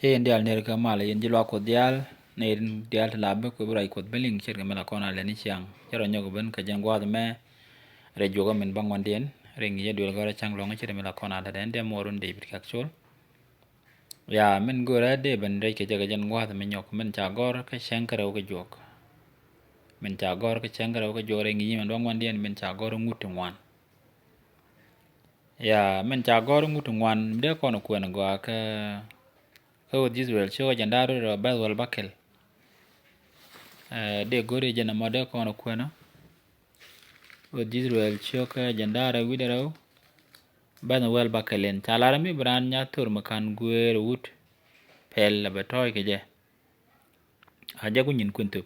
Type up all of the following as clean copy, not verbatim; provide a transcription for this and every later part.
Chen dial ner ka mala yen jilwa ko dial ner dial la be ko brai ko beling cher ka mela kona le ni chiang chero nyogo ben ka jen gwa me re jogo men bangwan dien re ngi ye dul gara chang longa cher mela kona da den de morun de bit kak chol ya men gora de ben re ke jaga jen gwa me nyok men cha gor ka chen ka ro ka jok men cha gor ka chen ka ro ka jok re ngi men bangwan dien men cha gor ngut ngwan ya men cha gor ngut ngwan de kono kwen gwa ka ko Israel cho jandaro ro bazwal bakel de gore jana mode kono kwena o Israel cho ka jandara widaro bana wel bakelen talara mi bran nya tur makan guer wut pel ba toy ke je aja ku nyin kuntu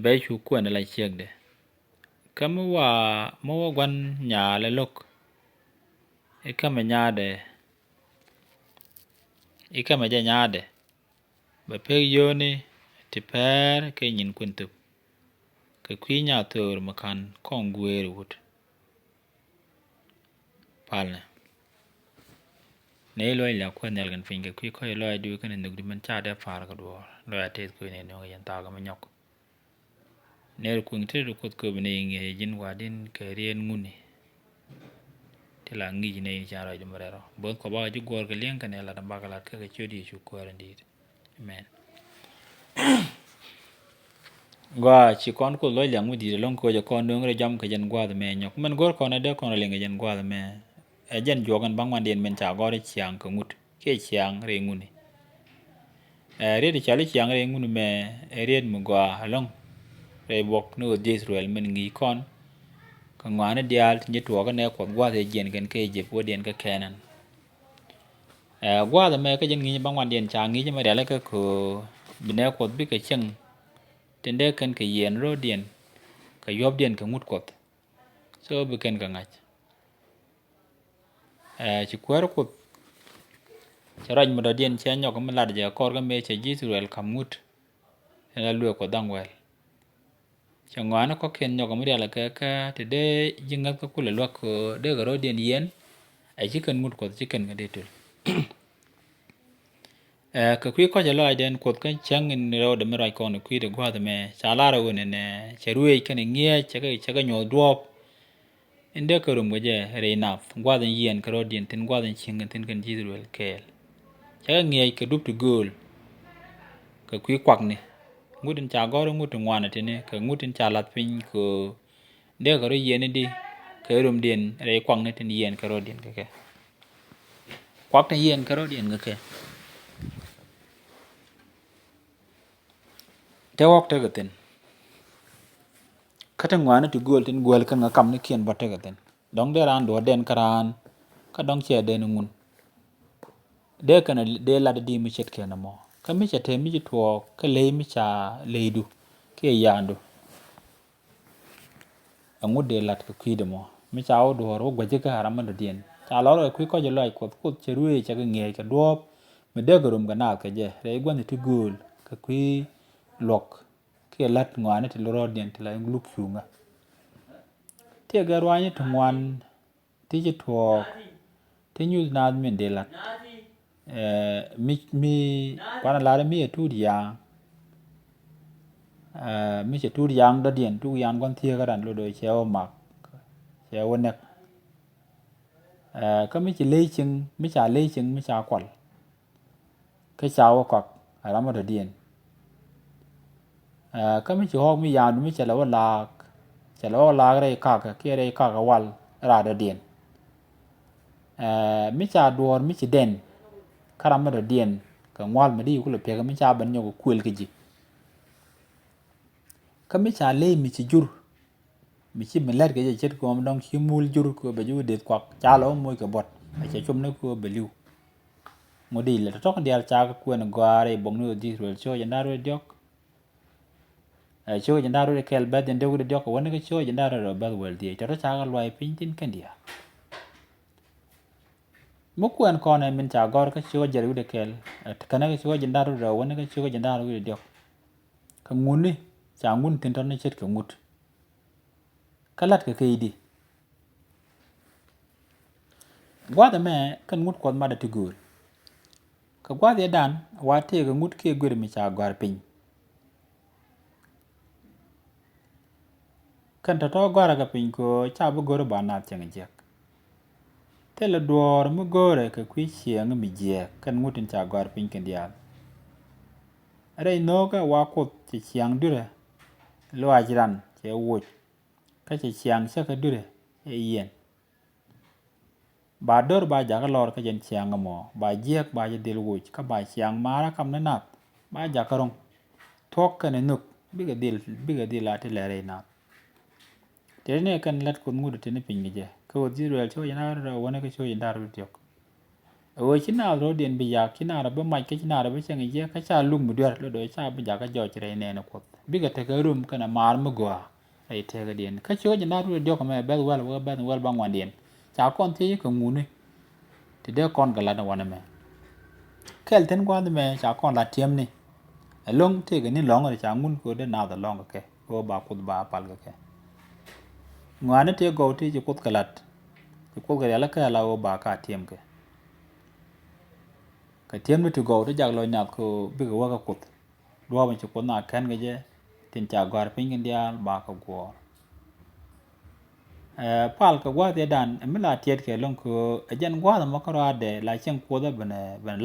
be chu kwena la chegde kama wa mo gwan nya le lok e kama nyade e kama je nyade ba pe yoni ti per ke nyin kuntu ke kwinya tur makan kon guer wut palne ne lo ila ko nel gan finga kwi ko lo du kan ndug di man cha de far ko do lo ya te ko ne no yan ta ga manyok ne ku ngte ko ko bne nge jin wadin ke rien nguni te la ngi ne cha ro jum rero bo ko ba ju gor ke len kan la da bagalat ka ke chodi chu ko randi amen gwa chi kon ko lo yang mudi long ko je kon no ngre jam ke jen gwa de me nyok man gor ko na de kon le nge jen gwa de me e jen jogan bangwan den men cha gor chiang ko ngut ke chiang re nguni re de chali chiang re nguni me re mu gwa long re bok no de Israel men ngi kon ka ngwane dial ni to ga ne ko gwa de jen gen ke je po den ka kenan gwa de me ka jen ngi bangwan den cha ngi je me de ka ko bine ko bi ka cheng tende kan ke yen ro den ka yob den ka ngut ko so bi ken ka ngach ci kwar ko charaj mo dien chen nyok me lad je kor ga me che Israel kamut la lu ko dangwel changwana ko ken nyok mo la ka te de jinga ko kula lo ko de ga ro dien yen a chicken mut ko chicken ga detul ka kwi ko jalo den ko kan chang in ro de me ra ko no kwi de gwa de me chala ro ne cheruwe kan ngie chega nyo drop inde ko rum je re naf gwa de yen ka ro dien tin gwa de ching tin kan Israel kel chega ngie ka dup to gol ka kwi kwak ni ngudin cha goro ngutu ngwana tene ka ngutin cha lat pin ko de garo yene di ka rum den re kwang ne tin yen karo den ke kwak ta yen karo den ke te wok te gaten kata ngwana tu gol tin gol kan kam ne kien bote gaten dong de ran do den karan ka dong che den ngun de kana de la di mi chet ke na mo ka mi chete mi to ka le mi cha leidu ke yandu angu de lat ka kwi de mo mi cha o do ro gwaje ka haram da dien cha lo ro kwi ko je lo ko cheruwe cha ga nge ka dop mi de grum ga na ka je re gwan ti gol ka kwi lok ke lat ngwane ti lo dien ti la luk chunga te ga rwani to ngwan ti je to ti nyu na min de lat mi para la mi tu dia mi che tu yang da dien tu yang gon thia ga ran lo do cheo mak cheo nek ka mi che le ching mi cha kwal cái chao quặc ara ma da dien ka mi che ho mi ya mi che la la re ka ke re ka wal ra da dien mi cha duor mi che den karama da dien ka ngwal ma di ku le pe ka mi cha ban nyo ku el ke ji ka mi cha le mi che jur mi chi men ler ke je chet ko dong chi mul jur ko be ju de kwak cha lo moy ka bot a che chum ne ko be liu mo di le to kan dial cha ko na gware bong no di rel cho ya na ro diok cho ya na ro kel ba den de ku diok ko ne ke cho ya na ro ba wel di to cha ga loi pin tin kan dia mo ku an ko na min cha gor ka cho je ru de kel kana ke cho ya na ro ne ke cho ya na ro diok ka ngun ni cha ngun tin to ne chet ka ngut kalat ka kai di gwa da me kan ngut ko ma da tugul ka gwa de dan wa te ga ngut ke gwer mi cha gwar pin kan ta to gwara ga pin ko cha bu gor ba na cheng je te le dor mu gore ka kwi chieng mi je kan ngutin cha gwar pin ken dia re no ka wa ko chi chiang dure lo ajran che wo ka chi chiang sa ka dure e yen ba dor ba ja ka lor ka jen chiang mo ba jek ba je dil wo ka ba chiang mara kam na nat ba ja ka rong thok ka ne nuk biga dil la te le re na te ne kan lat kun ngudu te ne pin je ko di rel cho yana ro wona ka cho yindar ru tiok o china ro den bi ya china ro ba mai ka china ro ba chang je ka cha lum mu der lo do cha ba ja ka jo chre ne na ko biga te ka rum kana mar mu go ai te ga den ka cho yana ru dio ka me bel wel ba ngwan den cha kon te ka ngu ne te de kon ga la na wana me kel ten kwa de me cha kon la tiem ni long te ga ni long ro cha ngun ko de na da long ke ko ba ku ba pal ga ke ngwane te go te ji kut kalat ji kut ga la ka la o ba ka tiem ke ka tiem ni to go te jag lo nya ko bi ga wa ka kut do ba ji ko na kan ga je tin cha gar pin gen dia ba ka go pal ka gwa te dan mi la tiet ke long ko ajen gwa da ma ka ra de la chen ko da ben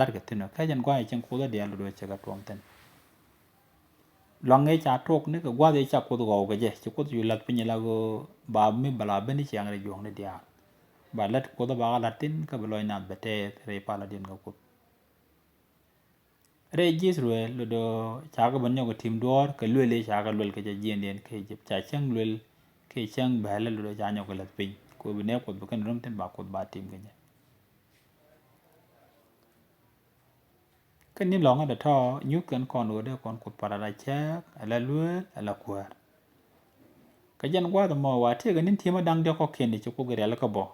lar ke tin ka jen gwa chen ko da de lo do che ga tom ten long nghe cha trok ne ka gwa de cha ko go ga je chi ko yu lat pin la go ba mi bala ben chi ang re jong ne dia ba lat ko da ba latin ka ba loy na be te re pa la din ga ko re jis ru lo do cha ga ban yo ga tim dor ka lu le cha ga lul ka je jien den ke je cha chang lul ke chang ba la lo do cha nyo ga lat pin ko bi ne ko bu kan rum ten ba ko ba tim ga je kan ni long da tho nyu kan kon o de kon ko para da cha ala lu ala kwar ka jan gwa da mo wa te ga nin tima dang de ko ken ni ko ga la ka bo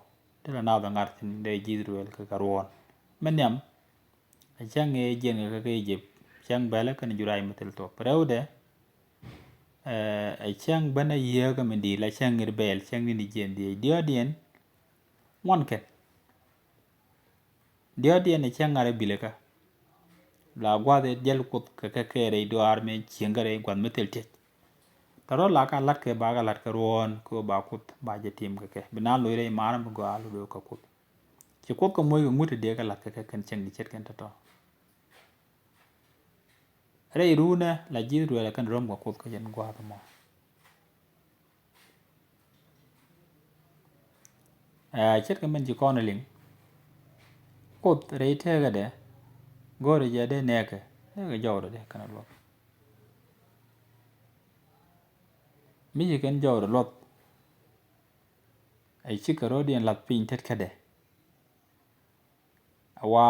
de la na da ngar tin de ji ruel ka karwon men yam a chang e jen ga ka je chang ba la kan jurai metel to preu de a chang bana ye ga men di la chang ir bel chang ni jen di dio dien mon ke dio dien e chang are bileka la gwa de jel ko ka re do ar me chingare gwan metel te taro la ka lat ke ba ga lat ka ron ko ba kut ba je tim ke bina lo re mar mo go alu do ka kut ci ko ko moy nguti de ka lat ke kan cheng di chet kan to re runa la ji ru la kan rom ko kut ko jen gwa mo chet kan men ji ko na ling kut re te ga de go re je de ne ke ga jawro de kan lo mi ji kan jawro lot ai ci ka ro dien lat pin tet ka de wa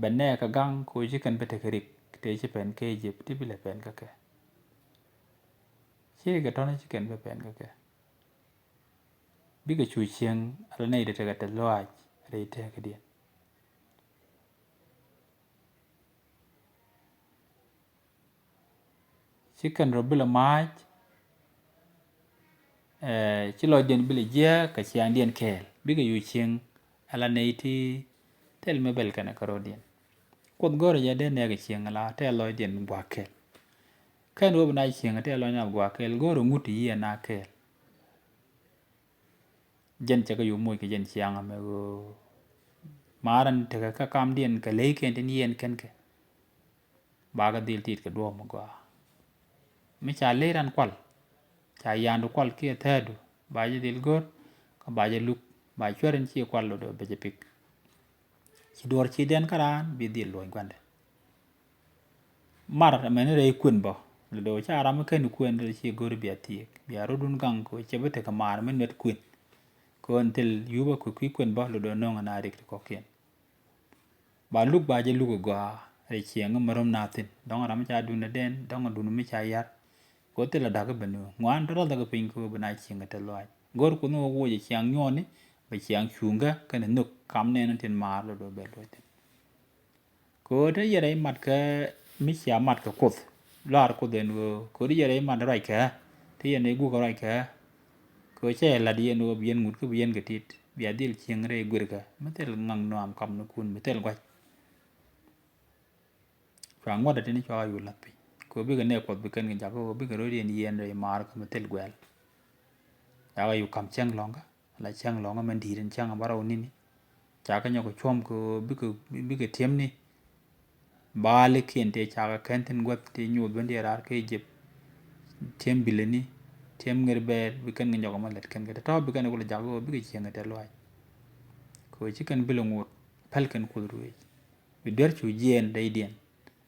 benne ka gang ko ci kan bete kerik te ci pen ke je ti bile pen ka ke ci ga ton ci kan be pen ka ke bi ga chu chieng ala nei de ga te loaj re te ka dien ci kan ro bile maj ci lo dien bile je ka ci an dien kel bi ga yu chieng ala nei ti tel me bel kana ka ro dien kod gore ya de ne ga chieng ala te lo dien gwa kel kan ro na chieng te lo nya gwa kel goro nguti ye na kel jen cha ga yu moy ke jen chiang me go maran te ka kam dien ka le ken ten yen ken ke ba ga dil tit ka do mo go mi cha le ran kwal cha yandu kwal ke tedu ba je dil gor ka ba je luk ba chweren chi kwal do be je pik ci dor ci den karan bi dil lo gwande mar men re kun bo le do cha ram ken kun re ci gor bi ati bi aro dun gang ko ci bete ka mar men net kun ko entel yuba ko ki kun bo le do no na rik ko ken ba luk ba je luk go re ci ng marom natin dong ram cha dun den dong dun mi cha yar ko te la daga benu ngwan ro daga pin ko bana ci ngata loy gor ko no wo je chiang nyoni ba chiang chunga kan nuk kam ne nan tin mar lo do be lo tin ko te yere mat ka mi sia mat ka kot lar ko den ko ri yere mat rai ka te yene gu ka rai ka ko che la di no bien ngut ko bien ga tit bi adil chiang re gur ka metel ngang no am kam no kun metel gwa chwa ngwa da tini chwa yu lapi ko bi ga ne ko bi kan ga ko bi ga ro yen yen re mar ka metel gwel ya ga yu kam cheng longa la cheng longa men dirin cheng bara unini cha ka nyoko chom ko bi ga tiem ni ba le kien te cha ga kenten gwat te nyu ben de rar ke jep tiem bileni tiem ngir be bi kan ga nyoko malet kan ga ta bi kan ko la jago bi ga cheng te loy ko chi kan bilongut pal kan ko ruwe bi der chu jen dai dien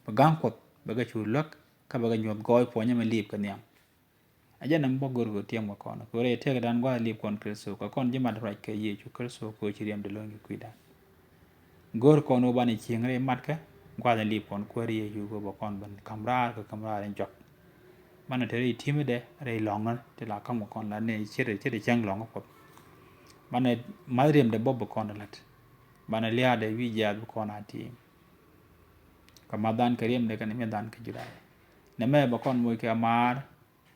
ba gang kot ba ga chu lok ka ba ga nyot goy po nya ma lip kan yam aja nam bo gor go tiem ko kono ko re te ga dan gwa lip kon kreso ko kon jima ra ke ye chu kreso ko chi rem de lo ngi kuida gor kono ba ni ching re mat ka gwa da lip kon ko re yu go ba kon ban kamra ko kamra ren jok mana te ri tim de re longa te la kam ko kon la ne chere chang longa ko mana madrem de bob ko lat bana liya de wi ja ko na ti kamadan karim de kan me dan ka jura ne me ba kon mo ke amar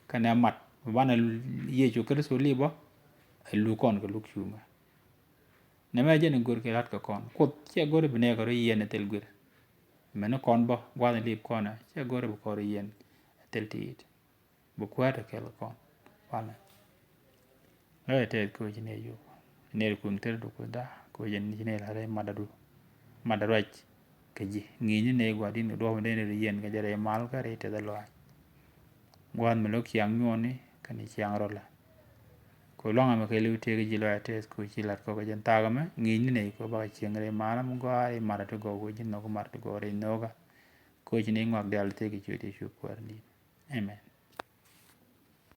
kan amat bana ye ju kre so li bo lu kon ko lu chu ma ne me je ne gor ke lat ko kon ko che gor be ne ko yen tel gor me ne kon bo gwa ne li ko na che gor be ko yen tel ti bu ko ta ke kon wala ay te ko ji ne yu ne ko ntel do ko da ko yen ni ne la re madaraj ke ji ngi ni ne gwa din do ne ne yen ga jare mal ka re te da lo gwan me lo kyang nyoni kan kyang ro la ko longa me ke lu te ga ji lo te ko ji lat ko ga jen ta ga me ngi ni ne ko ba kyang re mala mo go ai mara to go go jin no ko mar to go re no ga ko ji ne ngak dal te ga ju te shu ko ni amen